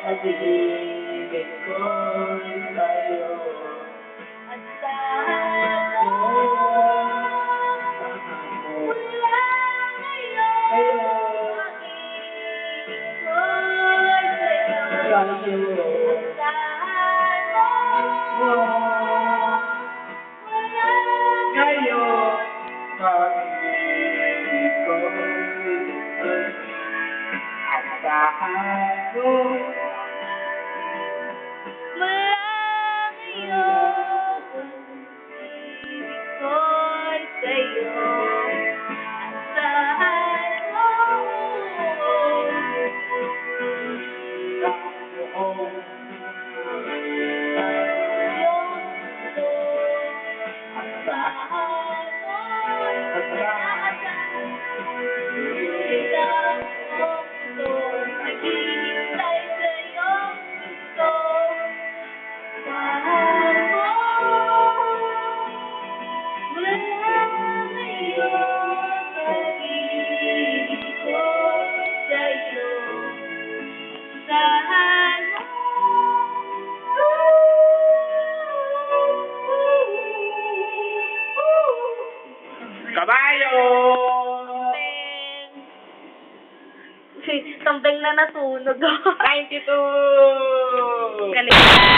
pag-ibig ko'y sa'yo. At saan mo mula ngayon, pag-ibig ko'y sa'yo. At saan mo mula Ngayon, pag-ibig ko'y asahan mo. mula ngayon, pag-ibig ko'y sa'yo. At saan mo iyong gusto, saan mo inaasahan, ikaw ang puso, naghihintay sa iyong gusto. Saan mo mula ngayon, pag-ibig ko'y sa'yo. Saan mo Kabayo! Sampeng na nasunog. 92! Galing.